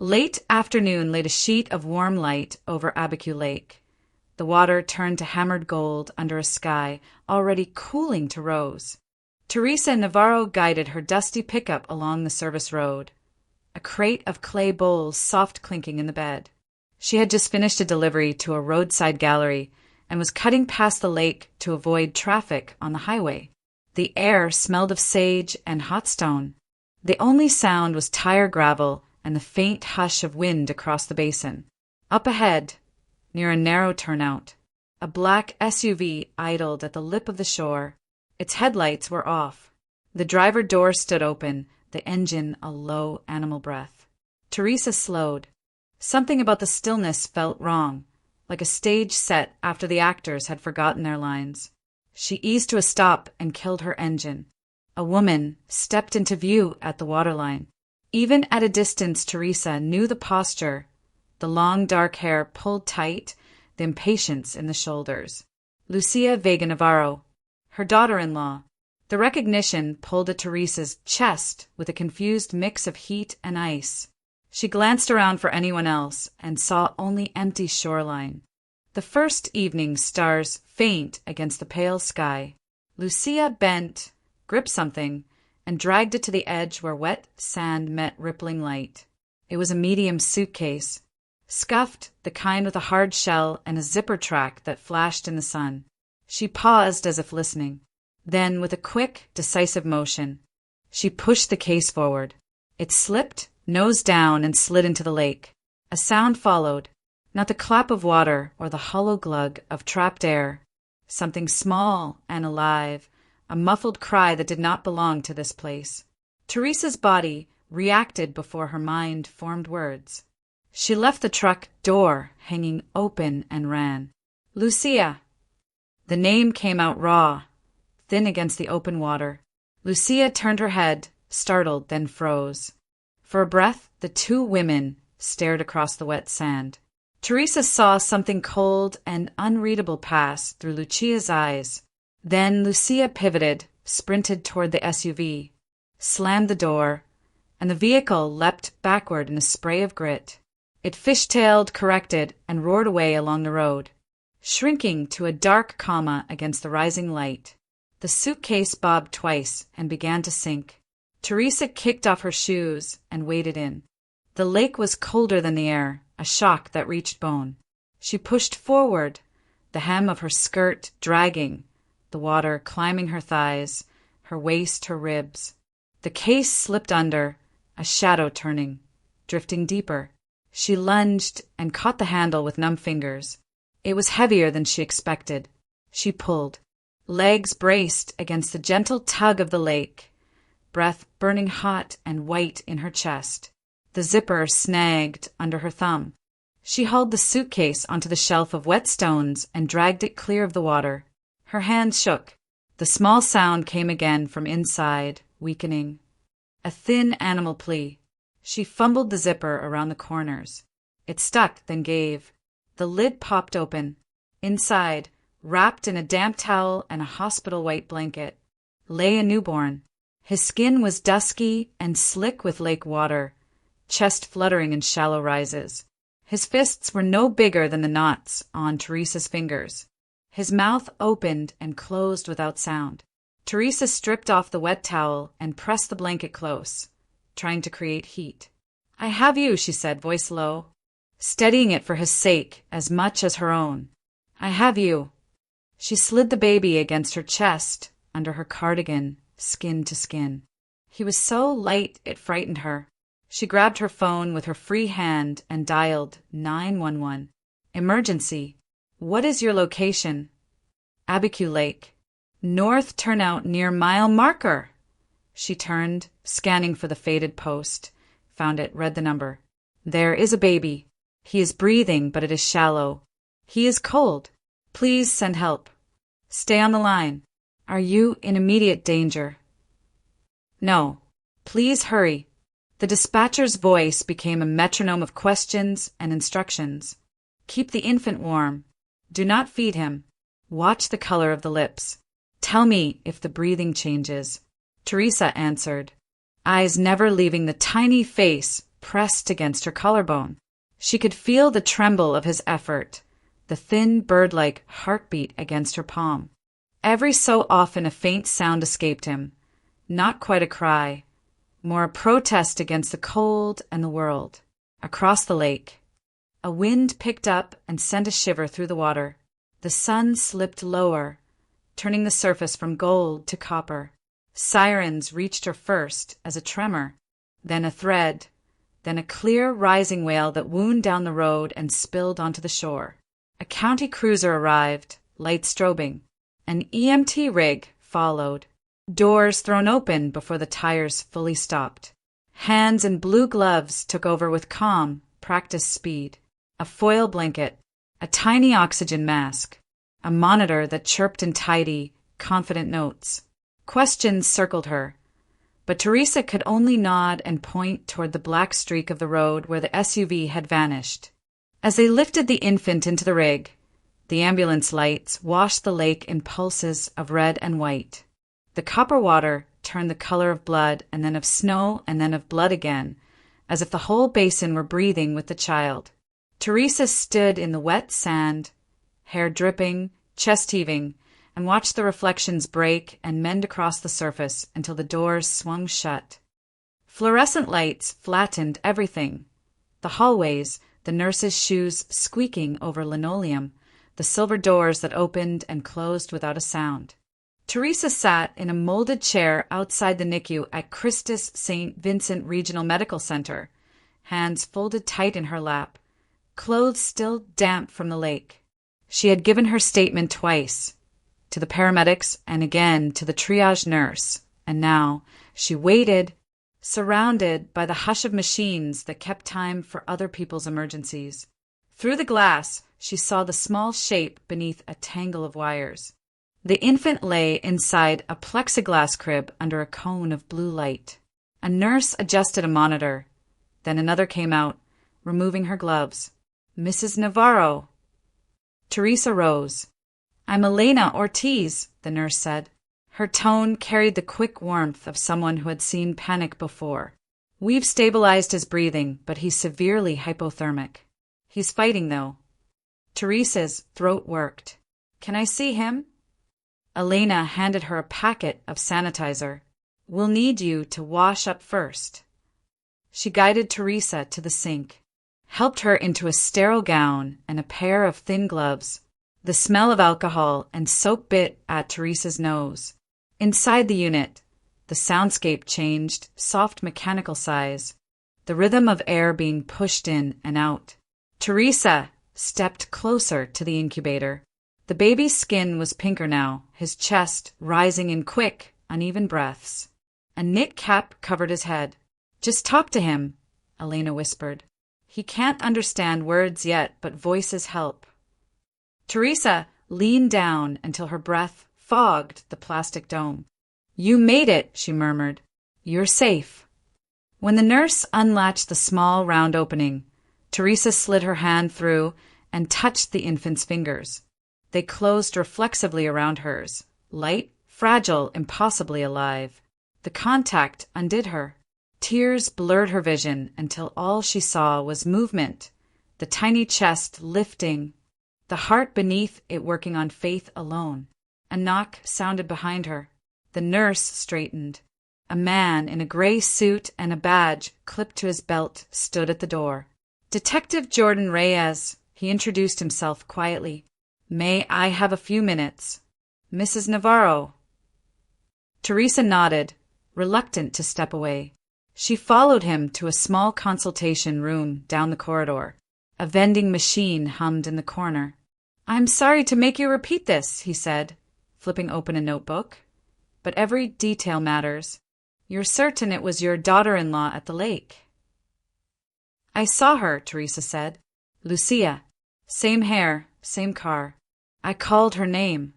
Late afternoon laid a sheet of warm light over Abiquiú Lake. The water turned to hammered gold under a sky already cooling to rose. Teresa Navarro guided her dusty pickup along the service road, a crate of clay bowls soft clinking in the bed. She had just finished a delivery to a roadside gallery and was cutting past the lake to avoid traffic on the highway. The air smelled of sage and hot stone. The only sound was tire gravel and the faint hush of wind across the basin. Up ahead, near a narrow turnout, a black SUV idled at the lip of the shore. Its headlights were off. The driver door stood open, the engine a low animal breath. Teresa slowed. Something about the stillness felt wrong, like a stage set after the actors had forgotten their lines. She eased to a stop and killed her engine. A woman stepped into view at the waterline. Even at a distance, Teresa knew the posture, the long dark hair pulled tight, the impatience in the shoulders. Lucia Vega Navarro, her daughter-in-law. The recognition pulled at Teresa's chest with a confused mix of heat and ice. She glanced around for anyone else and saw only empty shoreline. The first evening stars faint against the pale sky. Lucia bent, gripped something, and dragged it to the edge where wet sand met rippling light. It was a medium suitcase, scuffed, the kind with a hard shell and a zipper track that flashed in the sun. She paused as if listening. Then, with a quick, decisive motion, she pushed the case forward. It slipped, nose down, and slid into the lake. A sound followed, not the clap of water or the hollow glug of trapped air. Something small and alive, a muffled cry that did not belong to this place. Teresa's body reacted before her mind formed words. She left the truck door hanging open and ran. Lucia! The name came out raw, thin against the open water. Lucia turned her head, startled, then froze. For a breath, the two women stared across the wet sand. Teresa saw something cold and unreadable pass through Lucia's eyes. Then Lucia pivoted, sprinted toward the SUV, slammed the door, and the vehicle leapt backward in a spray of grit. It fishtailed, corrected, and roared away along the road, shrinking to a dark comma against the rising light. The suitcase bobbed twice and began to sink. Teresa kicked off her shoes and waded in. The lake was colder than the air, a shock that reached bone. She pushed forward, the hem of her skirt dragging, the water climbing her thighs, her waist, her ribs. The case slipped under, a shadow turning, drifting deeper. She lunged and caught the handle with numb fingers. It was heavier than she expected. She pulled. Legs braced against the gentle tug of the lake, breath burning hot and white in her chest. The zipper snagged under her thumb. She hauled the suitcase onto the shelf of wet stones and dragged it clear of the water. Her hands shook. The small sound came again from inside, weakening. A thin animal plea. She fumbled the zipper around the corners. It stuck, then gave. The lid popped open. Inside, wrapped in a damp towel and a hospital white blanket, lay a newborn. His skin was dusky and slick with lake water, chest fluttering in shallow rises. His fists were no bigger than the knots on Teresa's fingers. His mouth opened and closed without sound. Teresa stripped off the wet towel and pressed the blanket close, trying to create heat. "I have you," she said, voice low, steadying it for his sake as much as her own. "I have you." She slid the baby against her chest, under her cardigan, skin to skin. He was so light it frightened her. She grabbed her phone with her free hand and dialed 911. "Emergency. What is your location?" "Abiquiú Lake. North turnout near mile marker." She turned, scanning for the faded post. Found it, read the number. "There is a baby. He is breathing, but it is shallow. He is cold. Please send help. Stay on the line. Are you in immediate danger?" "No. Please hurry." The dispatcher's voice became a metronome of questions and instructions. "Keep the infant warm. Do not feed him. Watch the color of the lips. Tell me if the breathing changes." Teresa answered, eyes never leaving the tiny face pressed against her collarbone. She could feel the tremble of his effort, the thin bird-like heartbeat against her palm. Every so often a faint sound escaped him, not quite a cry, more a protest against the cold and the world. Across the lake, a wind picked up and sent a shiver through the water. The sun slipped lower, turning the surface from gold to copper. Sirens reached her first as a tremor, then a thread, then a clear rising wail that wound down the road and spilled onto the shore. A county cruiser arrived, light strobing. An EMT rig followed, doors thrown open before the tires fully stopped. Hands in blue gloves took over with calm, practiced speed. A foil blanket, a tiny oxygen mask, a monitor that chirped in tidy, confident notes. Questions circled her, but Teresa could only nod and point toward the black streak of the road where the SUV had vanished. As they lifted the infant into the rig, the ambulance lights washed the lake in pulses of red and white. The copper water turned the color of blood and then of snow and then of blood again, as if the whole basin were breathing with the child. Teresa stood in the wet sand, hair dripping, chest heaving, and watched the reflections break and mend across the surface until the doors swung shut. Fluorescent lights flattened everything. The hallways, the nurses' shoes squeaking over linoleum, the silver doors that opened and closed without a sound. Teresa sat in a molded chair outside the NICU at Christus St. Vincent Regional Medical Center, hands folded tight in her lap, clothes still damp from the lake. She had given her statement twice, to the paramedics and again to the triage nurse, and now she waited, surrounded by the hush of machines that kept time for other people's emergencies. Through the glass, she saw the small shape beneath a tangle of wires. The infant lay inside a plexiglass crib under a cone of blue light. A nurse adjusted a monitor. Then another came out, removing her gloves. "Mrs. Navarro." Teresa rose. "I'm Elena Ortiz," the nurse said. Her tone carried the quick warmth of someone who had seen panic before. "We've stabilized his breathing, but he's severely hypothermic. He's fighting, though." Teresa's throat worked. "Can I see him?" Elena handed her a packet of sanitizer. "We'll need you to wash up first." She guided Teresa to the sink, helped her into a sterile gown and a pair of thin gloves. The smell of alcohol and soap bit at Teresa's nose. Inside the unit, the soundscape changed, soft mechanical sighs, the rhythm of air being pushed in and out. Teresa stepped closer to the incubator. The baby's skin was pinker now, his chest rising in quick, uneven breaths. A knit cap covered his head. "Just talk to him," Elena whispered. "He can't understand words yet, but voices help." Teresa leaned down until her breath fogged the plastic dome. "You made it," she murmured. "You're safe." When the nurse unlatched the small round opening, Teresa slid her hand through and touched the infant's fingers. They closed reflexively around hers, light, fragile, impossibly alive. The contact undid her. Tears blurred her vision until all she saw was movement, the tiny chest lifting, the heart beneath it working on faith alone. A knock sounded behind her. The nurse straightened. A man in a gray suit and a badge clipped to his belt stood at the door. "Detective Jordan Reyes," he introduced himself quietly. "May I have a few minutes? Mrs. Navarro." Teresa nodded, reluctant to step away. She followed him to a small consultation room down the corridor. A vending machine hummed in the corner. "I'm sorry to make you repeat this," he said, flipping open a notebook. "But every detail matters. You're certain it was your daughter-in-law at the lake?" "I saw her," Teresa said. "Lucia. Same hair, same car. I called her name."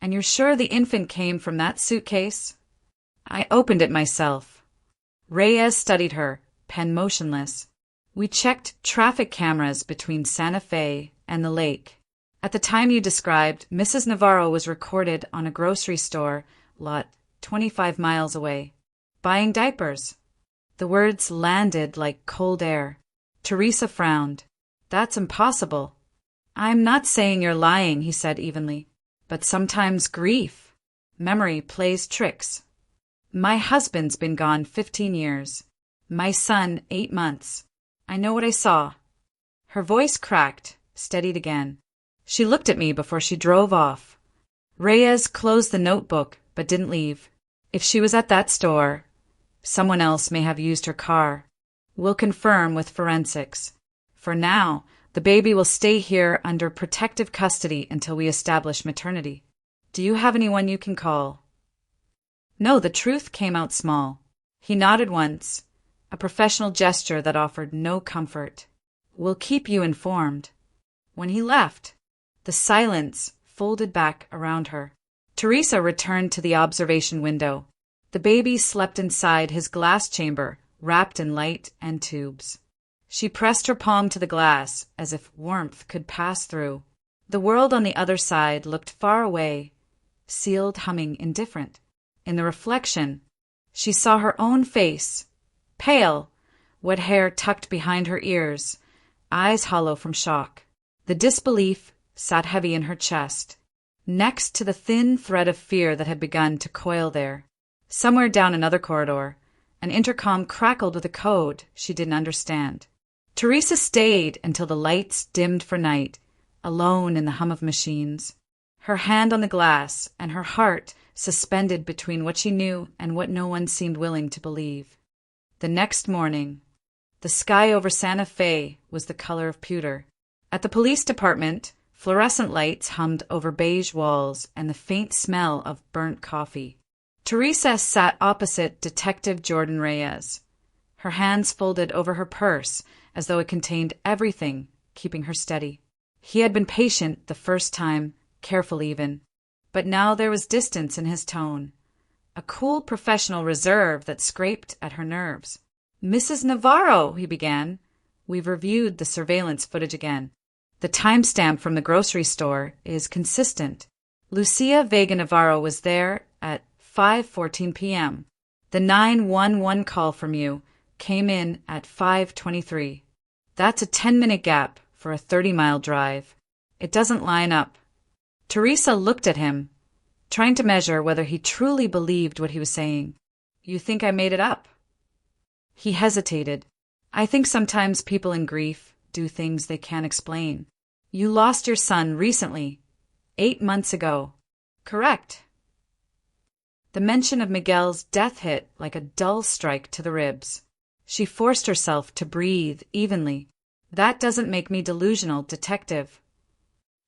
"And you're sure the infant came from that suitcase?" "I opened it myself." Reyes studied her, pen motionless. "We checked traffic cameras between Santa Fe and the lake. At the time you described, Mrs. Navarro was recorded on a grocery store lot 25 miles away, buying diapers." The words landed like cold air. Teresa frowned. That's impossible. I'm not saying you're lying, he said evenly. But sometimes grief, memory plays tricks. My husband's been gone 15 years. My son 8 months. I know what I saw. Her voice cracked, steadied again. She looked at me before she drove off. Reyes closed the notebook, but didn't leave. If she was at that store, someone else may have used her car. We'll confirm with forensics. For now, the baby will stay here under protective custody until we establish maternity. Do you have anyone you can call? No, the truth came out small. He nodded once, a professional gesture that offered no comfort. We'll keep you informed. When he left, the silence folded back around her. Teresa returned to the observation window. The baby slept inside his glass chamber, wrapped in light and tubes. She pressed her palm to the glass, as if warmth could pass through. The world on the other side looked far away, sealed, humming, indifferent. In the reflection, she saw her own face, pale, wet hair tucked behind her ears, eyes hollow from shock. The disbelief sat heavy in her chest, next to the thin thread of fear that had begun to coil there. Somewhere down another corridor, an intercom crackled with a code she didn't understand. Teresa stayed until the lights dimmed for night, alone in the hum of machines, her hand on the glass and her heart suspended between what she knew and what no one seemed willing to believe. The next morning, the sky over Santa Fe was the color of pewter. At the police department, fluorescent lights hummed over beige walls and the faint smell of burnt coffee. Teresa sat opposite Detective Jordan Reyes, her hands folded over her purse as though it contained everything, keeping her steady. He had been patient the first time, careful even, but now there was distance in his tone, a cool professional reserve that scraped at her nerves. "Mrs. Navarro," he began. We've reviewed the surveillance footage again. The timestamp from the grocery store is consistent. Lucia Vega Navarro was there at 5:14 p.m. The 911 call from you came in at 5:23. That's a 10-minute gap for a 30-mile drive. It doesn't line up. Teresa looked at him, trying to measure whether he truly believed what he was saying. You think I made it up? He hesitated. I think sometimes people in grief do things they can't explain. You lost your son recently, 8 months ago. Correct. The mention of Miguel's death hit like a dull strike to the ribs. She forced herself to breathe evenly. That doesn't make me delusional, detective.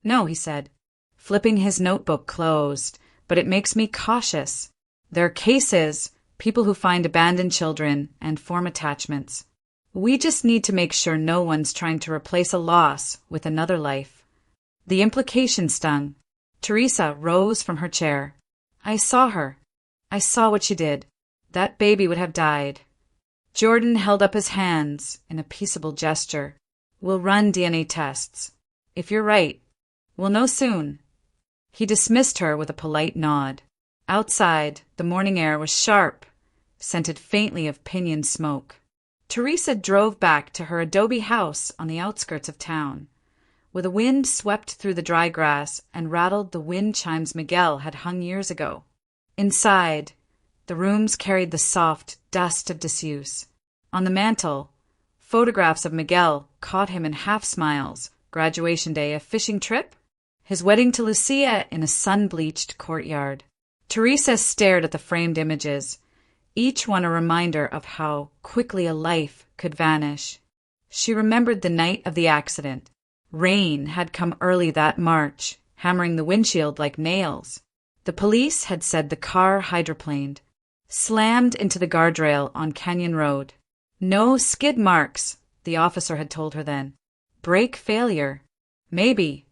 No, he said, flipping his notebook closed, but it makes me cautious. There are cases, people who find abandoned children and form attachments. We just need to make sure no one's trying to replace a loss with another life. The implication stung. Teresa rose from her chair. I saw her. I saw what she did. That baby would have died. Jordan held up his hands in a peaceable gesture. We'll run DNA tests. If you're right, we'll know soon. He dismissed her with a polite nod. Outside, the morning air was sharp, scented faintly of pinyon smoke. Teresa drove back to her adobe house on the outskirts of town, where the wind swept through the dry grass and rattled the wind chimes Miguel had hung years ago. Inside, the rooms carried the soft dust of disuse. On the mantel, photographs of Miguel caught him in half-smiles. Graduation day, a fishing trip? His wedding to Lucia in a sun-bleached courtyard. Teresa stared at the framed images, each one a reminder of how quickly a life could vanish. She remembered the night of the accident. Rain had come early that March, hammering the windshield like nails. The police had said the car hydroplaned, slammed into the guardrail on Canyon Road. No skid marks, the officer had told her then. Brake failure. Maybe.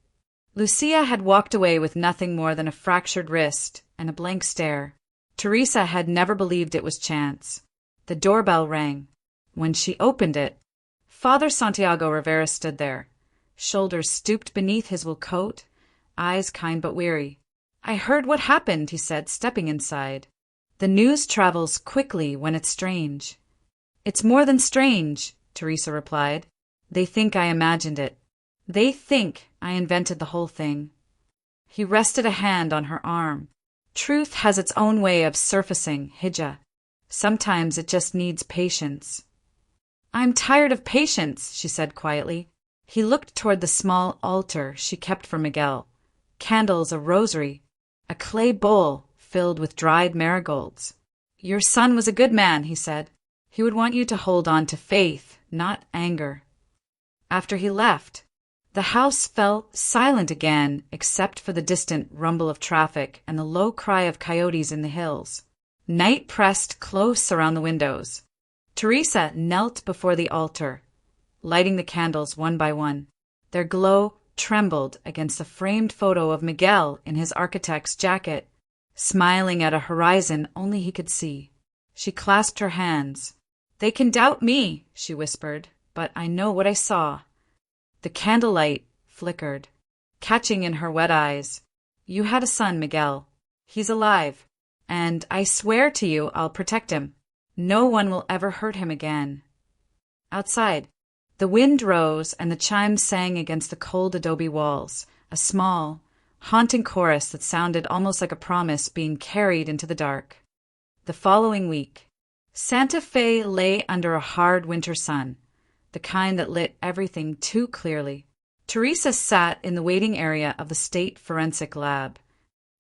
Lucia had walked away with nothing more than a fractured wrist and a blank stare. Teresa had never believed it was chance. The doorbell rang. When she opened it, Father Santiago Rivera stood there, shoulders stooped beneath his wool coat, eyes kind but weary. I heard what happened, he said, stepping inside. The news travels quickly when it's strange. It's more than strange, Teresa replied. They think I imagined it. They think I invented the whole thing. He rested a hand on her arm. Truth has its own way of surfacing, Hija. Sometimes it just needs patience. I'm tired of patience, she said quietly. He looked toward the small altar she kept for Miguel. Candles, a rosary, a clay bowl filled with dried marigolds. Your son was a good man, he said. He would want you to hold on to faith, not anger. After he left, the house fell silent again except for the distant rumble of traffic and the low cry of coyotes in the hills. Night pressed close around the windows. Teresa knelt before the altar, lighting the candles one by one. Their glow trembled against the framed photo of Miguel in his architect's jacket, smiling at a horizon only he could see. She clasped her hands. They can doubt me, she whispered, but I know what I saw. The candlelight flickered, catching in her wet eyes. You had a son, Miguel. He's alive, and I swear to you I'll protect him. No one will ever hurt him again. Outside, the wind rose and the chimes sang against the cold adobe walls, a small, haunting chorus that sounded almost like a promise being carried into the dark. The following week, Santa Fe lay under a hard winter sun, the kind that lit everything too clearly. Teresa sat in the waiting area of the state forensic lab,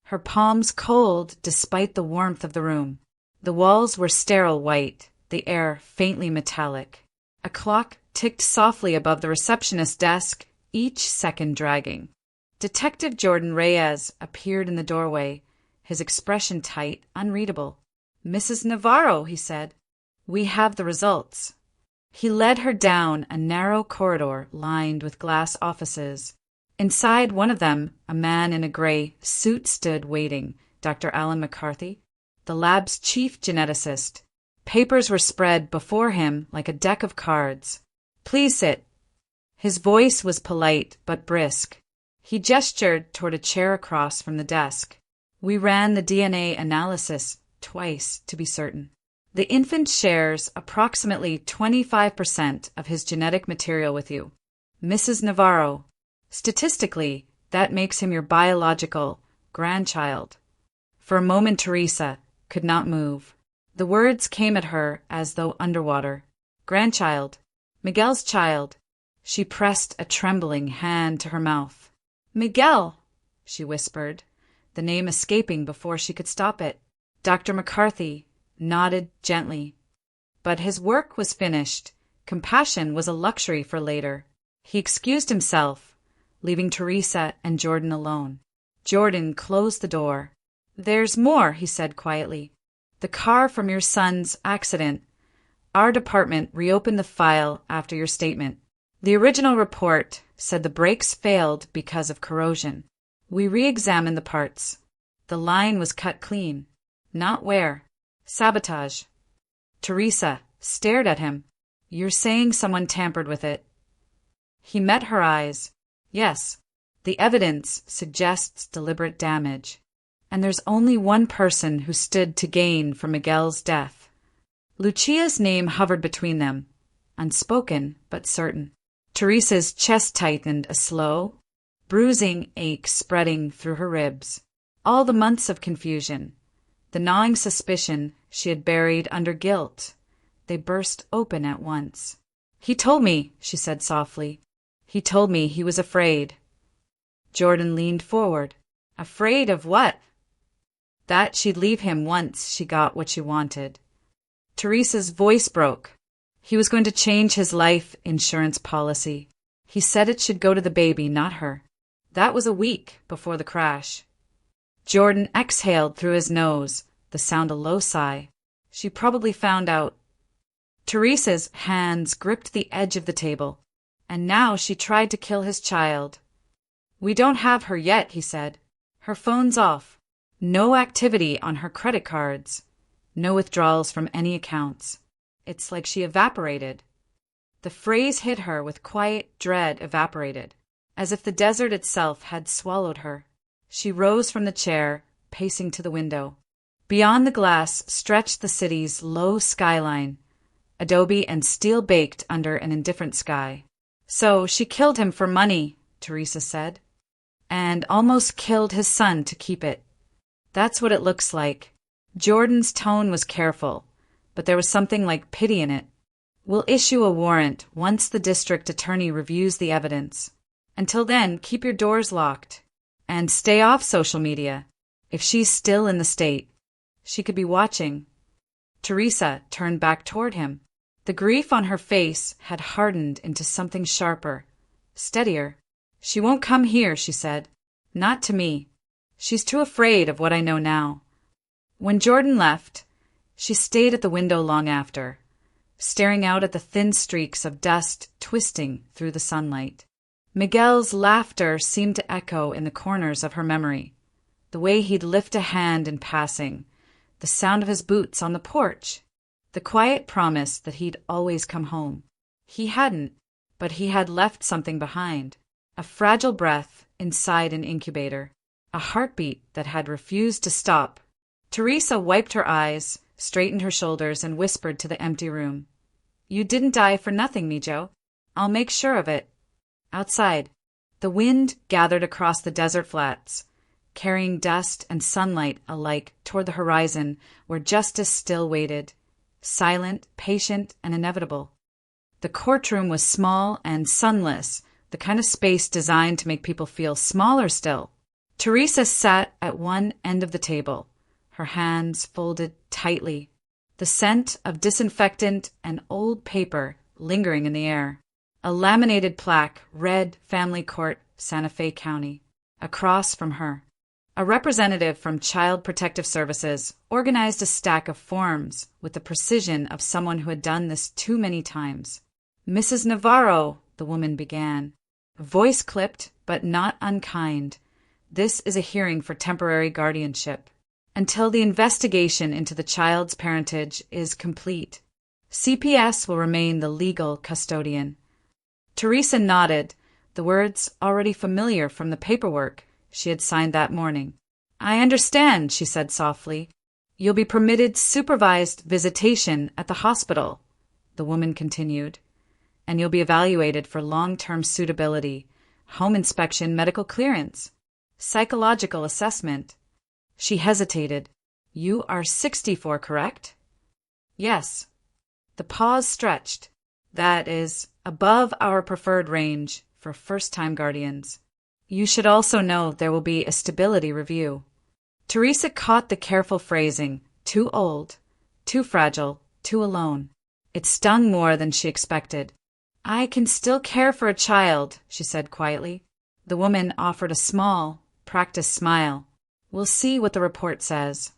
her palms cold despite the warmth of the room. The walls were sterile white, the air faintly metallic. A clock ticked softly above the receptionist's desk, each second dragging. Detective Jordan Reyes appeared in the doorway, his expression tight, unreadable. Mrs. Navarro, he said, we have the results. He led her down a narrow corridor lined with glass offices. Inside one of them, a man in a gray suit stood waiting, Dr. Alan McCarthy, the lab's chief geneticist. Papers were spread before him like a deck of cards. Please sit. His voice was polite but brisk. He gestured toward a chair across from the desk. We ran the DNA analysis twice to be certain. The infant shares approximately 25% of his genetic material with you. Mrs. Navarro, statistically, that makes him your biological grandchild. For a moment, Teresa could not move. The words came at her as though underwater. Grandchild. Miguel's child. She pressed a trembling hand to her mouth. Miguel, she whispered, the name escaping before she could stop it. Dr. McCarthy nodded gently. But his work was finished. Compassion was a luxury for later. He excused himself, leaving Teresa and Jordan alone. Jordan closed the door. There's more, he said quietly. The car from your son's accident. Our department reopened the file after your statement. The original report said the brakes failed because of corrosion. We re-examined the parts. The line was cut clean. Not wear. Sabotage. Teresa stared at him. You're saying someone tampered with it? He met her eyes. Yes, the evidence suggests deliberate damage. And there's only one person who stood to gain from Miguel's death. Lucia's name hovered between them, unspoken but certain. Teresa's chest tightened, a slow, bruising ache spreading through her ribs. All the months of confusion, the gnawing suspicion she had buried under guilt, they burst open at once. He told me, she said softly. He told me he was afraid. Jordan leaned forward. Afraid of what? That she'd leave him once she got what she wanted. Teresa's voice broke. He was going to change his life insurance policy. He said it should go to the baby, not her. That was a week before the crash. Jordan exhaled through his nose, the sound a low sigh. She probably found out. Teresa's hands gripped the edge of the table, and now she tried to kill his child. We don't have her yet, he said. Her phone's off. No activity on her credit cards. No withdrawals from any accounts. It's like she evaporated. The phrase hit her with quiet dread. Evaporated, as if the desert itself had swallowed her. She rose from the chair, pacing to the window. Beyond the glass stretched the city's low skyline, adobe and steel baked under an indifferent sky. So she killed him for money, Teresa said, and almost killed his son to keep it. That's what it looks like. Jordan's tone was careful, but there was something like pity in it. We'll issue a warrant once the district attorney reviews the evidence. Until then, keep your doors locked. And stay off social media. If she's still in the state, she could be watching. Teresa turned back toward him. The grief on her face had hardened into something sharper, steadier. She won't come here, she said. Not to me. She's too afraid of what I know now. When Jordan left, she stayed at the window long after, staring out at the thin streaks of dust twisting through the sunlight. Miguel's laughter seemed to echo in the corners of her memory. The way he'd lift a hand in passing, the sound of his boots on the porch, the quiet promise that he'd always come home. He hadn't, but he had left something behind. A fragile breath inside an incubator, a heartbeat that had refused to stop. Teresa wiped her eyes, straightened her shoulders, and whispered to the empty room. You didn't die for nothing, Mijo. I'll make sure of it. Outside, the wind gathered across the desert flats, carrying dust and sunlight alike toward the horizon where justice still waited, silent, patient, and inevitable. The courtroom was small and sunless, the kind of space designed to make people feel smaller still. Teresa sat at one end of the table, her hands folded tightly, the scent of disinfectant and old paper lingering in the air. A laminated plaque read Family Court, Santa Fe County. Across from her, a representative from Child Protective Services organized a stack of forms with the precision of someone who had done this too many times. Mrs. Navarro, the woman began, voice clipped but not unkind. This is a hearing for temporary guardianship until the investigation into the child's parentage is complete. CPS will remain the legal custodian. Teresa nodded, the words already familiar from the paperwork she had signed that morning. I understand, she said softly. You'll be permitted supervised visitation at the hospital, the woman continued, and you'll be evaluated for long-term suitability, home inspection, medical clearance, psychological assessment. She hesitated. You are 64, correct? Yes. The pause stretched. That is above our preferred range for first-time guardians. You should also know there will be a stability review. Teresa caught the careful phrasing, too old, too fragile, too alone. It stung more than she expected. I can still care for a child, she said quietly. The woman offered a small, practiced smile. We'll see what the report says.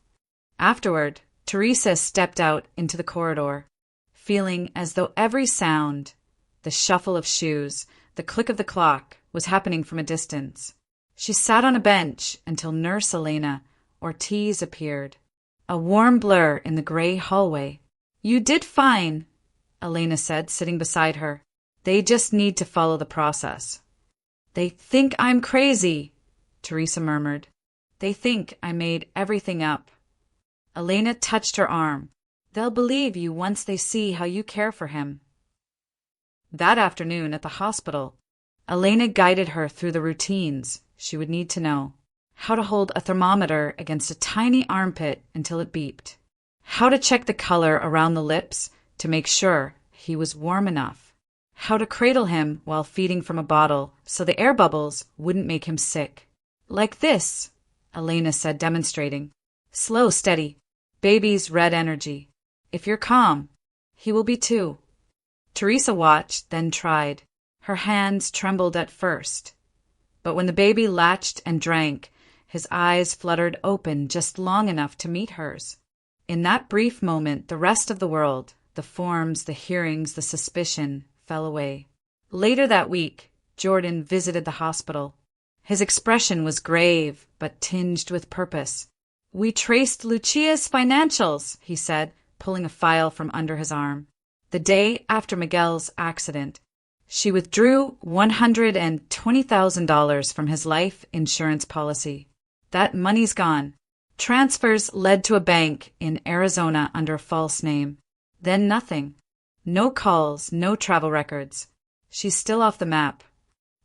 Afterward, Teresa stepped out into the corridor, feeling as though every sound, the shuffle of shoes, the click of the clock, was happening from a distance. She sat on a bench until Nurse Elena Ortiz appeared, a warm blur in the gray hallway. You did fine, Elena said, sitting beside her. They just need to follow the process. They think I'm crazy, Teresa murmured. They think I made everything up. Elena touched her arm. They'll believe you once they see how you care for him. That afternoon at the hospital, Elena guided her through the routines she would need to know. How to hold a thermometer against a tiny armpit until it beeped. How to check the color around the lips to make sure he was warm enough. How to cradle him while feeding from a bottle so the air bubbles wouldn't make him sick. Like this, Elena said, demonstrating. Slow, steady. Baby's red energy. If you're calm, he will be too. Teresa watched, then tried. Her hands trembled at first. But when the baby latched and drank, his eyes fluttered open just long enough to meet hers. In that brief moment, the rest of the world, the forms, the hearings, the suspicion, fell away. Later that week, Jordan visited the hospital. His expression was grave, but tinged with purpose. We traced Lucia's financials, he said, pulling a file from under his arm. The day after Miguel's accident, she withdrew $120,000 from his life insurance policy. That money's gone. Transfers led to a bank in Arizona under a false name. Then nothing. No calls, no travel records. She's still off the map.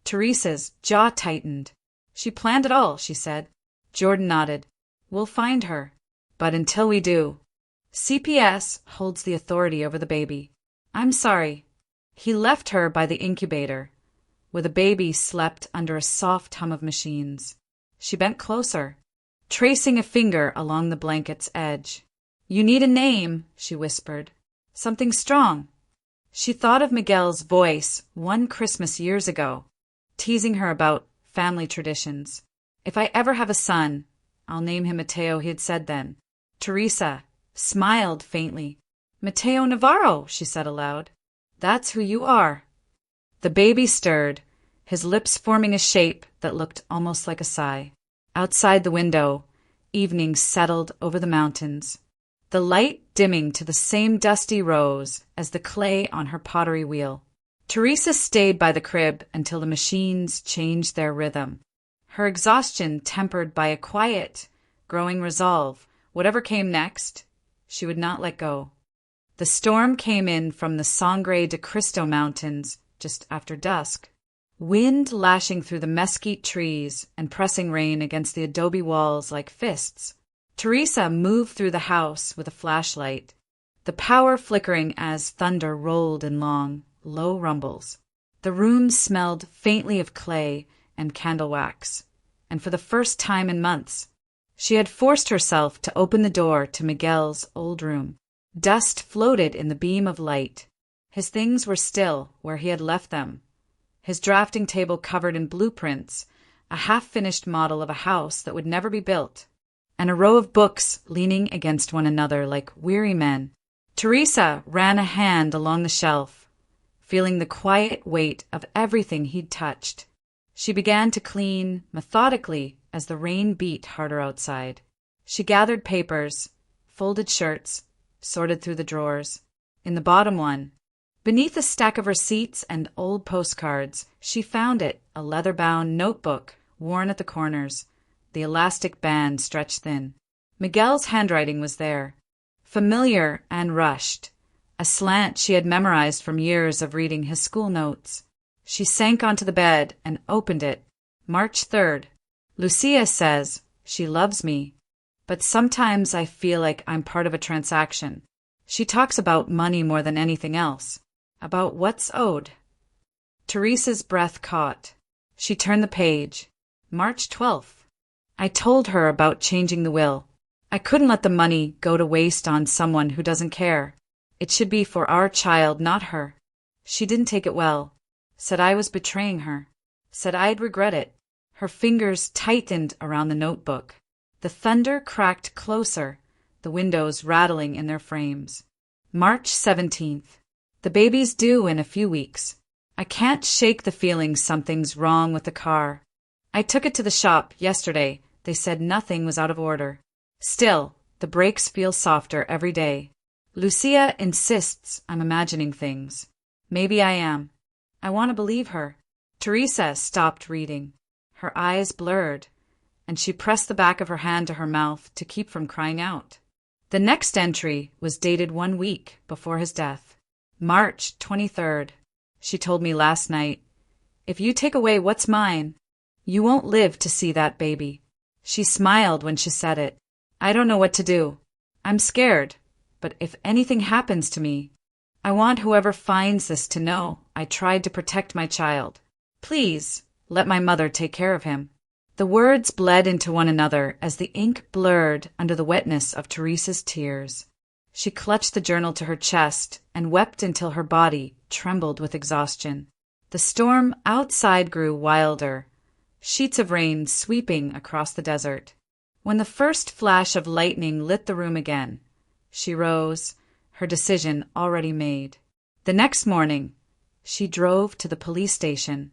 Teresa's jaw tightened. She planned it all, she said. Jordan nodded. We'll find her. But until we do, CPS holds the authority over the baby. I'm sorry. He left her by the incubator, where the baby slept under a soft hum of machines. She bent closer, tracing a finger along the blanket's edge. You need a name, she whispered. Something strong. She thought of Miguel's voice one Christmas years ago, teasing her about family traditions. If I ever have a son, I'll name him Mateo, he had said then. Teresa smiled faintly. Mateo Navarro, she said aloud. That's who you are. The baby stirred, his lips forming a shape that looked almost like a sigh. Outside the window, evening settled over the mountains, the light dimming to the same dusty rose as the clay on her pottery wheel. Teresa stayed by the crib until the machines changed their rhythm, her exhaustion tempered by a quiet, growing resolve. Whatever came next, she would not let go. The storm came in from the Sangre de Cristo Mountains just after dusk, wind lashing through the mesquite trees and pressing rain against the adobe walls like fists. Teresa moved through the house with a flashlight, the power flickering as thunder rolled in long, low rumbles. The room smelled faintly of clay and candle wax, and for the first time in months, she had forced herself to open the door to Miguel's old room. Dust floated in the beam of light. His things were still where he had left them. His drafting table covered in blueprints, a half-finished model of a house that would never be built, and a row of books leaning against one another like weary men. Teresa ran a hand along the shelf, feeling the quiet weight of everything he'd touched. She began to clean methodically as the rain beat harder outside. She gathered papers, folded shirts, sorted through the drawers. In the bottom one, beneath a stack of receipts and old postcards, she found it, a leather-bound notebook, worn at the corners, the elastic band stretched thin. Miguel's handwriting was there, familiar and rushed, a slant she had memorized from years of reading his school notes. She sank onto the bed and opened it. March 3rd. Lucia says she loves me, but sometimes I feel like I'm part of a transaction. She talks about money more than anything else, about what's owed. Teresa's breath caught. She turned the page. March 12th. I told her about changing the will. I couldn't let the money go to waste on someone who doesn't care. It should be for our child, not her. She didn't take it well. Said I was betraying her. Said I'd regret it. Her fingers tightened around the notebook. The thunder cracked closer, the windows rattling in their frames. March 17th. The baby's due in a few weeks. I can't shake the feeling something's wrong with the car. I took it to the shop yesterday. They said nothing was out of order. Still, the brakes feel softer every day. Lucia insists I'm imagining things. Maybe I am. I want to believe her. Teresa stopped reading. Her eyes blurred, and she pressed the back of her hand to her mouth to keep from crying out. The next entry was dated 1 week before his death. March 23rd. She told me last night, if you take away what's mine, you won't live to see that baby. She smiled when she said it. I don't know what to do. I'm scared, but if anything happens to me, I want whoever finds this to know I tried to protect my child. Please, let my mother take care of him. The words bled into one another as the ink blurred under the wetness of Teresa's tears. She clutched the journal to her chest and wept until her body trembled with exhaustion. The storm outside grew wilder, sheets of rain sweeping across the desert. When the first flash of lightning lit the room again, she rose, her decision already made. The next morning, she drove to the police station,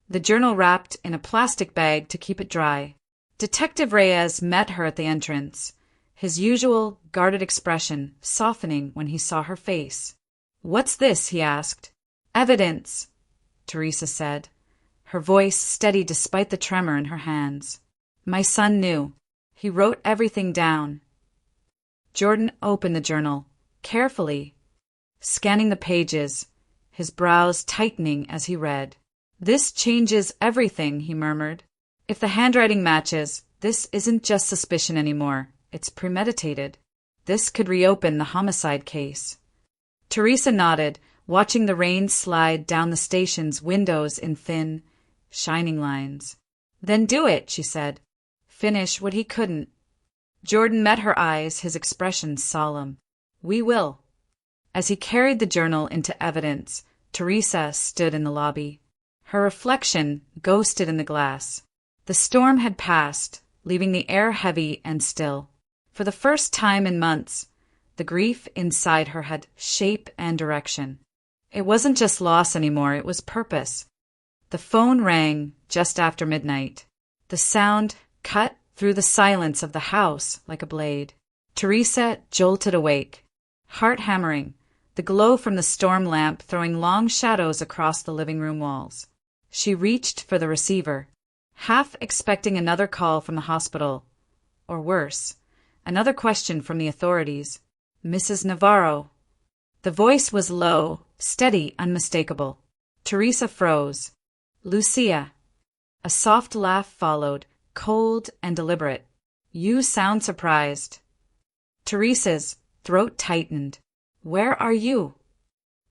the journal wrapped in a plastic bag to keep it dry. Detective Reyes met her at the entrance, his usual guarded expression softening when he saw her face. "What's this?" he asked. "Evidence," Teresa said, her voice steady despite the tremor in her hands. "My son knew. He wrote everything down." Jordan opened the journal, carefully, scanning the pages, his brows tightening as he read. "This changes everything," he murmured. "If the handwriting matches, this isn't just suspicion anymore. It's premeditated. This could reopen the homicide case." Teresa nodded, watching the rain slide down the station's windows in thin, shining lines. "Then do it," she said. "Finish what he couldn't." Jordan met her eyes, his expression solemn. "We will." As he carried the journal into evidence, Teresa stood in the lobby. Her reflection ghosted in the glass. The storm had passed, leaving the air heavy and still. For the first time in months, the grief inside her had shape and direction. It wasn't just loss anymore, it was purpose. The phone rang just after midnight. The sound cut through the silence of the house like a blade. Teresa jolted awake, heart hammering, the glow from the storm lamp throwing long shadows across the living room walls. She reached for the receiver, half expecting another call from the hospital, or worse, another question from the authorities. "Mrs. Navarro." The voice was low, steady, unmistakable. Teresa froze. "Lucia." A soft laugh followed, cold and deliberate. "You sound surprised." Teresa's throat tightened. "Where are you?"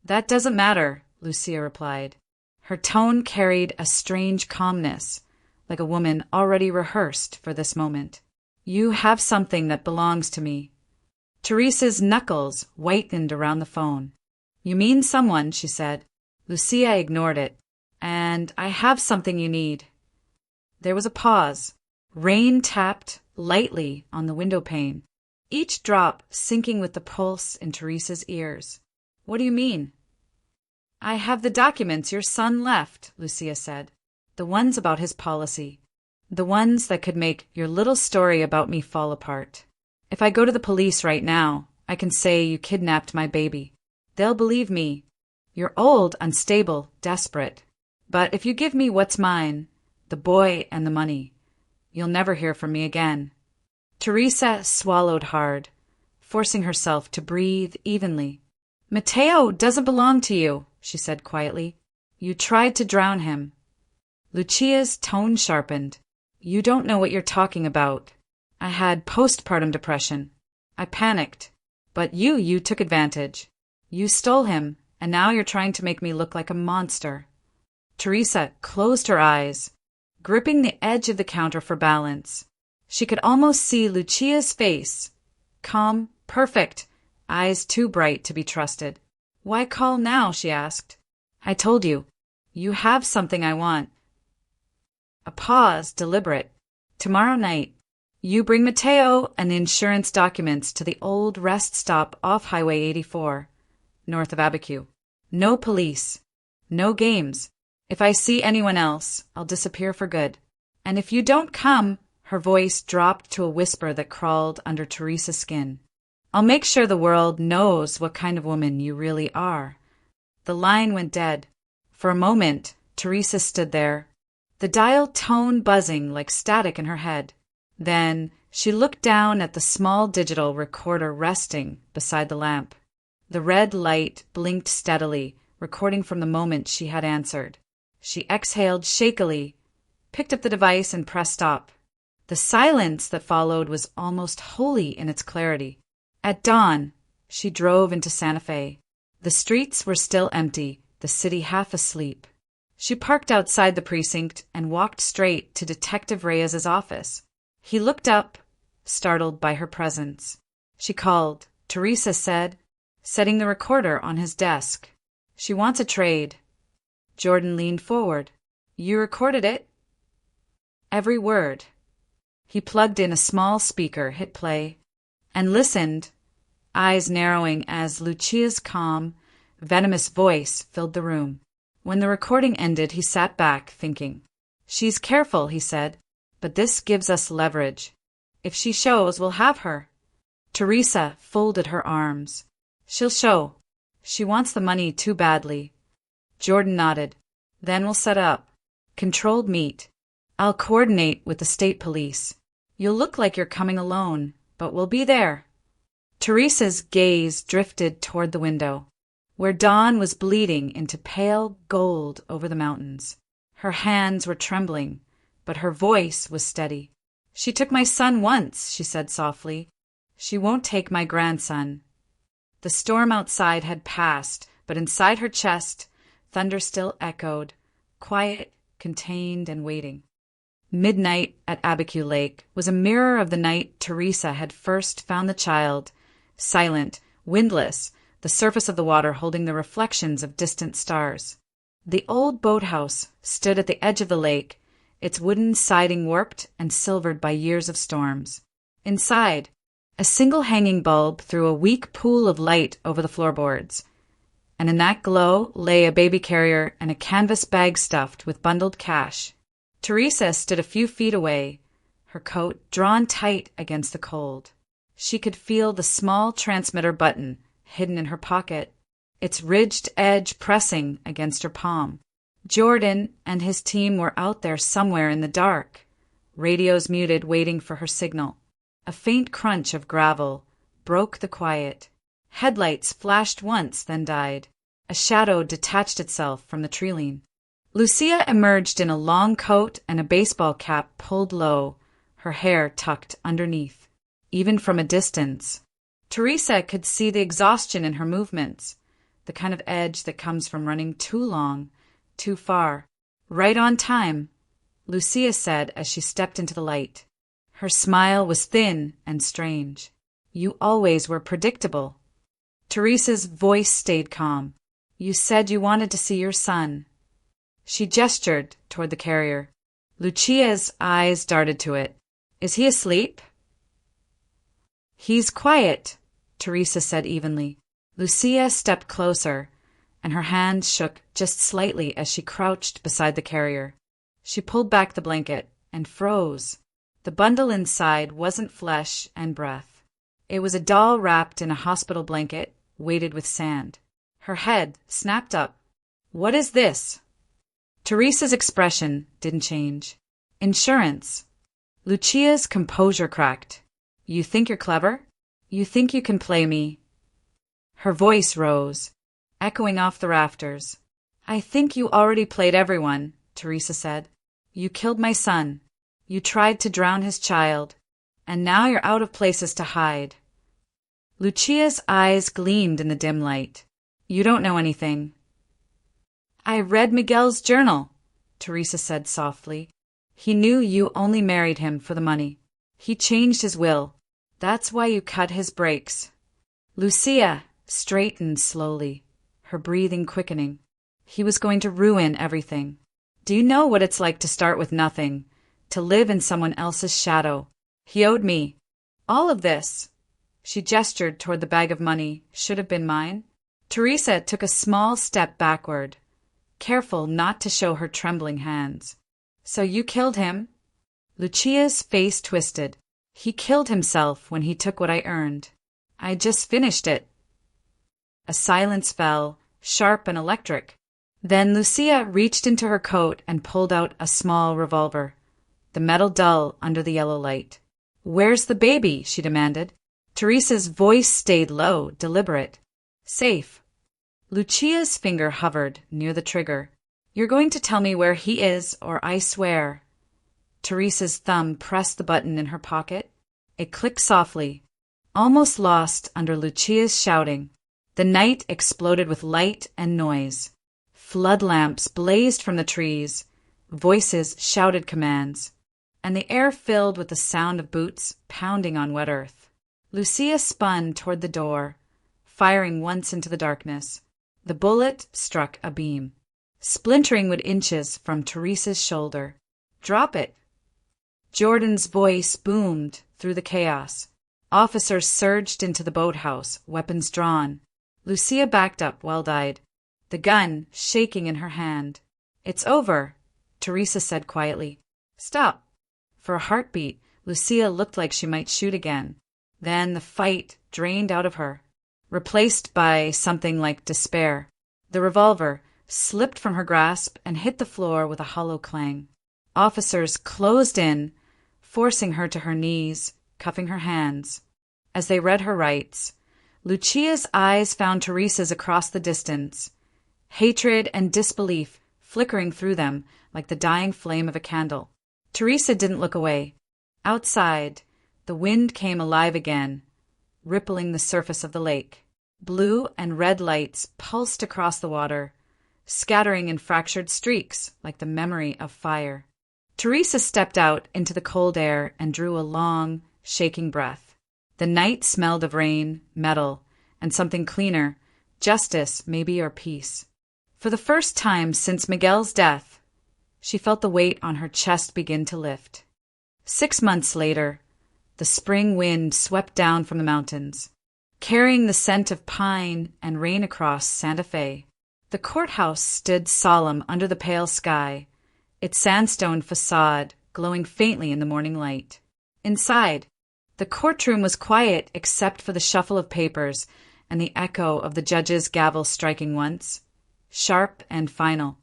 "That doesn't matter," Lucia replied. Her tone carried a strange calmness, like a woman already rehearsed for this moment. "You have something that belongs to me." Teresa's knuckles whitened around the phone. "You mean someone," she said. Lucia ignored it. "And I have something you need." There was a pause. Rain tapped lightly on the window pane, each drop syncing with the pulse in Teresa's ears. "What do you mean?" "I have the documents your son left," Lucia said. "The ones about his policy. The ones that could make your little story about me fall apart. If I go to the police right now, I can say you kidnapped my baby. They'll believe me. You're old, unstable, desperate. But if you give me what's mine, the boy and the money, you'll never hear from me again." Teresa swallowed hard, forcing herself to breathe evenly. "Mateo doesn't belong to you," she said quietly. "You tried to drown him." Lucia's tone sharpened. "You don't know what you're talking about. I had postpartum depression. I panicked. But you took advantage. You stole him, and now you're trying to make me look like a monster." Teresa closed her eyes, gripping the edge of the counter for balance. She could almost see Lucia's face. Calm, perfect, eyes too bright to be trusted. "Why call now?" she asked. "I told you. You have something I want." A pause, deliberate. "Tomorrow night, you bring Mateo and the insurance documents to the old rest stop off Highway 84, north of Abiquiú. No police. No games. If I see anyone else, I'll disappear for good. And if you don't come," her voice dropped to a whisper that crawled under Teresa's skin, "I'll make sure the world knows what kind of woman you really are." The line went dead. For a moment, Teresa stood there, the dial tone buzzing like static in her head. Then she looked down at the small digital recorder resting beside the lamp. The red light blinked steadily, recording from the moment she had answered. She exhaled shakily, picked up the device and pressed stop. The silence that followed was almost holy in its clarity. At dawn, she drove into Santa Fe. The streets were still empty, the city half asleep. She parked outside the precinct and walked straight to Detective Reyes's office. He looked up, startled by her presence. She called, Teresa said, setting the recorder on his desk. "She wants a trade." Jordan leaned forward. "You recorded it?" "Every word." He plugged in a small speaker, hit play, and listened, eyes narrowing as Lucia's calm, venomous voice filled the room. When the recording ended, he sat back, thinking. "She's careful," he said, "but this gives us leverage. If she shows, we'll have her." Teresa folded her arms. "She'll show. She wants the money too badly." Jordan nodded. "Then we'll set up. Controlled meet. I'll coordinate with the state police. You'll look like you're coming alone, but we'll be there." Teresa's gaze drifted toward the window. where dawn was bleeding into pale gold over the mountains. Her hands were trembling, but her voice was steady. "She took my son once," she said softly. "She won't take my grandson." The storm outside had passed, but inside her chest, thunder still echoed, quiet, contained, and waiting. Midnight at Abiquiú Lake was a mirror of the night Teresa had first found the child, silent, windless, the surface of the water holding the reflections of distant stars. The old boathouse stood at the edge of the lake, its wooden siding warped and silvered by years of storms. Inside, a single hanging bulb threw a weak pool of light over the floorboards, and in that glow lay a baby carrier and a canvas bag stuffed with bundled cash. Teresa stood a few feet away, her coat drawn tight against the cold. She could feel the small transmitter button hidden in her pocket, its ridged edge pressing against her palm. Jordan and his team were out there somewhere in the dark, radios muted, waiting for her signal. A faint crunch of gravel broke the quiet. Headlights flashed once, then died. A shadow detached itself from the treeline. Lucia emerged in a long coat and a baseball cap pulled low, her hair tucked underneath. Even from a distance, Teresa could see the exhaustion in her movements, the kind of edge that comes from running too long, too far. "Right on time," Lucia said as she stepped into the light. Her smile was thin and strange. "You always were predictable." Teresa's voice stayed calm. "You said you wanted to see your son." She gestured toward the carrier. Lucia's eyes darted to it. "Is he asleep?" "He's quiet," Teresa said evenly. Lucia stepped closer, and her hands shook just slightly as she crouched beside the carrier. She pulled back the blanket and froze. The bundle inside wasn't flesh and breath. It was a doll wrapped in a hospital blanket, weighted with sand. Her head snapped up. "What is this?" Teresa's expression didn't change. "Insurance." Lucia's composure cracked. "You think you're clever? You think you can play me?" Her voice rose, echoing off the rafters. "I think you already played everyone," Teresa said. "You killed my son. You tried to drown his child. And now you're out of places to hide." Lucia's eyes gleamed in the dim light. "You don't know anything." "I read Miguel's journal," Teresa said softly. "He knew you only married him for the money. He changed his will. That's why you cut his brakes." Lucia straightened slowly, her breathing quickening. He was going to ruin everything. "Do you know what it's like to start with nothing, to live in someone else's shadow? He owed me. All of this." She gestured toward the bag of money. "Should have been mine." Teresa took a small step backward, careful not to show her trembling hands. "So you killed him?" Lucia's face twisted. "He killed himself when he took what I earned. I just finished it." A silence fell, sharp and electric. Then Lucia reached into her coat and pulled out a small revolver, the metal dull under the yellow light. "Where's the baby?" she demanded. Teresa's voice stayed low, deliberate. "Safe." Lucia's finger hovered near the trigger. "You're going to tell me where he is, or I swear." Teresa's thumb pressed the button in her pocket. It clicked softly, almost lost under Lucia's shouting. The night exploded with light and noise. Flood lamps blazed from the trees. Voices shouted commands. And the air filled with the sound of boots pounding on wet earth. Lucia spun toward the door, firing once into the darkness. The bullet struck a beam, splintering wood inches from Teresa's shoulder. "Drop it." Jordan's voice boomed through the chaos. Officers surged into the boathouse, weapons drawn. Lucia backed up, wild-eyed, the gun shaking in her hand. "It's over," Teresa said quietly. "Stop." For a heartbeat, Lucia looked like she might shoot again. Then the fight drained out of her, replaced by something like despair. The revolver slipped from her grasp and hit the floor with a hollow clang. Officers closed in, forcing her to her knees, cuffing her hands. As they read her rights, Lucia's eyes found Teresa's across the distance, hatred and disbelief flickering through them like the dying flame of a candle. Teresa didn't look away. Outside, the wind came alive again, rippling the surface of the lake. Blue and red lights pulsed across the water, scattering in fractured streaks like the memory of fire. Teresa stepped out into the cold air and drew a long, shaking breath. The night smelled of rain, metal, and something cleaner, justice, maybe, or peace. For the first time since Miguel's death, she felt the weight on her chest begin to lift. 6 months later, the spring wind swept down from the mountains, carrying the scent of pine and rain across Santa Fe. The courthouse stood solemn under the pale sky, its sandstone facade glowing faintly in the morning light. Inside, the courtroom was quiet except for the shuffle of papers and the echo of the judge's gavel striking once, sharp and final.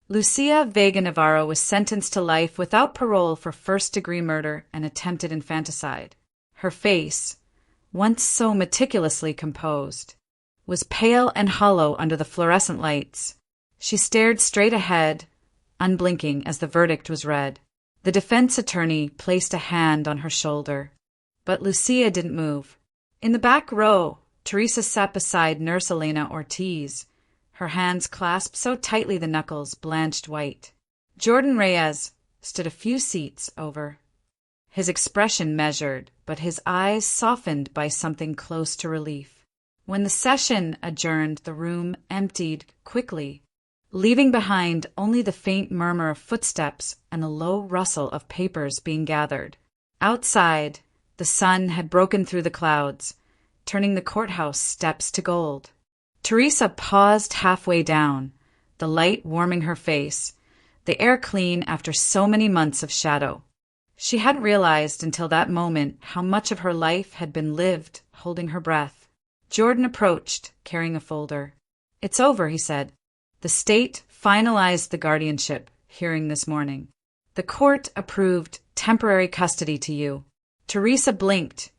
Lucia Vega Navarro was sentenced to life without parole for first-degree murder and attempted infanticide. Her face, once so meticulously composed, was pale and hollow under the fluorescent lights. She stared straight ahead, unblinking as the verdict was read. The defense attorney placed a hand on her shoulder, but Lucia didn't move. In the back row, Teresa sat beside Nurse Elena Ortiz, her hands clasped so tightly the knuckles blanched white. Jordan Reyes stood a few seats over. His expression measured, but his eyes softened by something close to relief. When the session adjourned, the room emptied quickly, leaving behind only the faint murmur of footsteps and the low rustle of papers being gathered. Outside, the sun had broken through the clouds, turning the courthouse steps to gold. Teresa paused halfway down, the light warming her face, the air clean after so many months of shadow. She hadn't realized until that moment how much of her life had been lived holding her breath. Jordan approached, carrying a folder. "It's over," he said. "The state finalized the guardianship hearing this morning. The court approved temporary custody to you." Teresa blinked,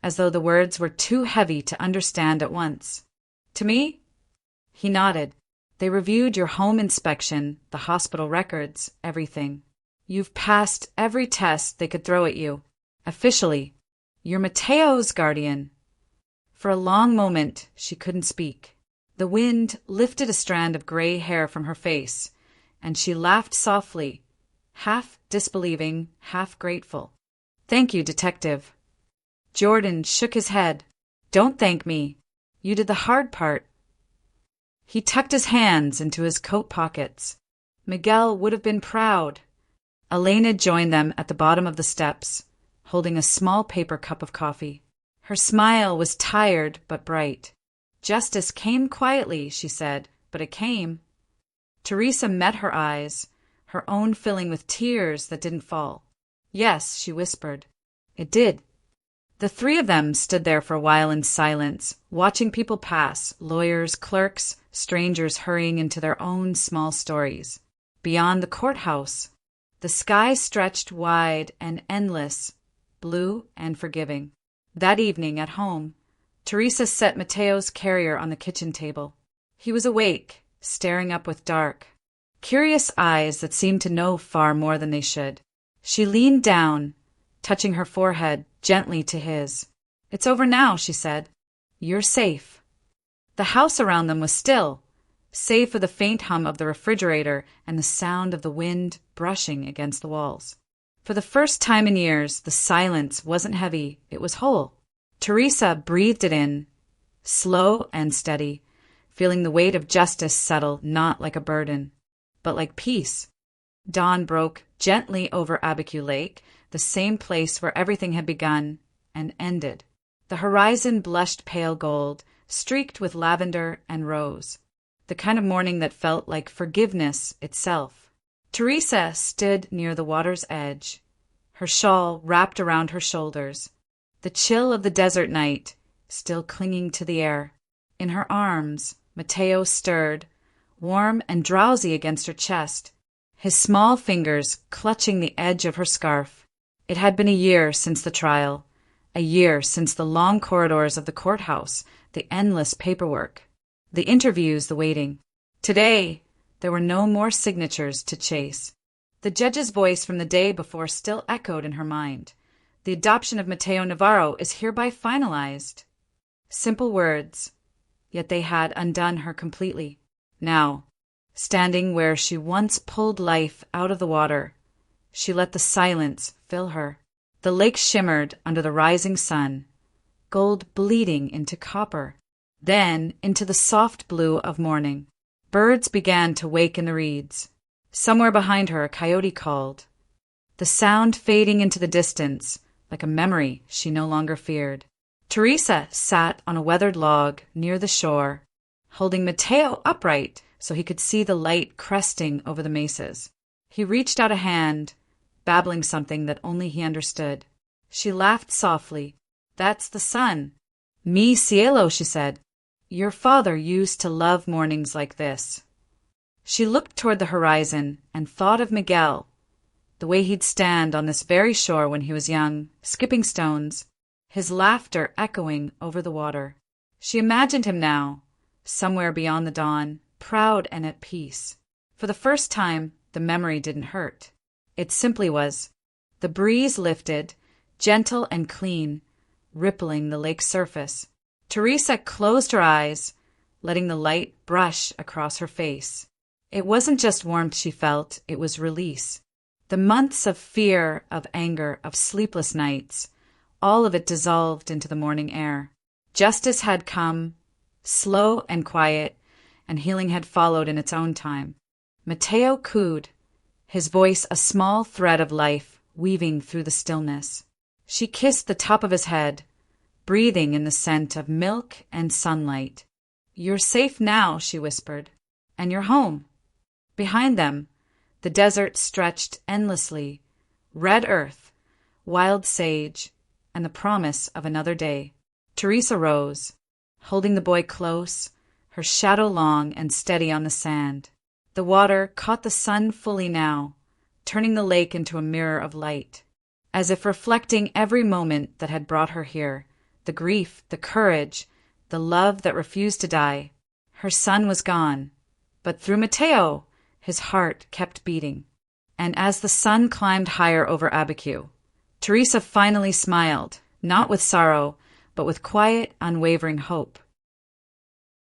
as though the words were too heavy to understand at once. "To me?" He nodded. "They reviewed your home inspection, the hospital records, everything. You've passed every test they could throw at you. Officially, you're Mateo's guardian." For a long moment, she couldn't speak. The wind lifted a strand of gray hair from her face, and she laughed softly, half disbelieving, half grateful. "Thank you, Detective." Jordan shook his head. "Don't thank me. You did the hard part." He tucked his hands into his coat pockets. Miguel would have been proud. Elena joined them at the bottom of the steps, holding a small paper cup of coffee. Her smile was tired but bright. "Justice came quietly," she said, "but it came." Teresa met her eyes, her own filling with tears that didn't fall. "Yes," she whispered. "It did." The three of them stood there for a while in silence, watching people pass, lawyers, clerks, strangers hurrying into their own small stories. Beyond the courthouse, the sky stretched wide and endless, blue and forgiving. That evening, at home, Teresa set Mateo's carrier on the kitchen table. He was awake, staring up with dark, curious eyes that seemed to know far more than they should. She leaned down, touching her forehead gently to his. "It's over now," she said. "You're safe." The house around them was still, save for the faint hum of the refrigerator and the sound of the wind brushing against the walls. For the first time in years, the silence wasn't heavy, it was whole. Teresa breathed it in, slow and steady, feeling the weight of justice settle not like a burden, but like peace. Dawn broke gently over Abiquiú Lake, the same place where everything had begun and ended. The horizon blushed pale gold, streaked with lavender and rose, the kind of morning that felt like forgiveness itself. Teresa stood near the water's edge, her shawl wrapped around her shoulders, the chill of the desert night still clinging to the air. In her arms, Mateo stirred, warm and drowsy against her chest, his small fingers clutching the edge of her scarf. It had been a year since the trial, a year since the long corridors of the courthouse, the endless paperwork, the interviews, the waiting. Today, there were no more signatures to chase. The judge's voice from the day before still echoed in her mind. The adoption of Mateo Navarro is hereby finalized. Simple words, yet they had undone her completely. Now, standing where she once pulled life out of the water, she let the silence fill her. The lake shimmered under the rising sun, gold bleeding into copper, then into the soft blue of morning. Birds began to wake in the reeds. Somewhere behind her a coyote called, the sound fading into the distance like a memory she no longer feared. Teresa sat on a weathered log near the shore, holding Mateo upright so he could see the light cresting over the mesas. He reached out a hand, babbling something that only he understood. She laughed softly. "That's the sun." "Mi cielo," she said. "Your father used to love mornings like this." She looked toward the horizon and thought of Miguel, the way he'd stand on this very shore when he was young, skipping stones, his laughter echoing over the water. She imagined him now, somewhere beyond the dawn, proud and at peace. For the first time, the memory didn't hurt. It simply was. The breeze lifted, gentle and clean, rippling the lake's surface. Teresa closed her eyes, letting the light brush across her face. It wasn't just warmth she felt, it was release. The months of fear, of anger, of sleepless nights, all of it dissolved into the morning air. Justice had come, slow and quiet, and healing had followed in its own time. Mateo cooed, his voice a small thread of life weaving through the stillness. She kissed the top of his head, breathing in the scent of milk and sunlight. "You're safe now," she whispered, "and you're home." Behind them, the desert stretched endlessly, red earth, wild sage, and the promise of another day. Teresa rose, holding the boy close, her shadow long and steady on the sand. The water caught the sun fully now, turning the lake into a mirror of light, as if reflecting every moment that had brought her here, the grief, the courage, the love that refused to die. Her son was gone, but through Mateo, his heart kept beating. And as the sun climbed higher over Abiquiú, Teresa finally smiled, not with sorrow, but with quiet, unwavering hope.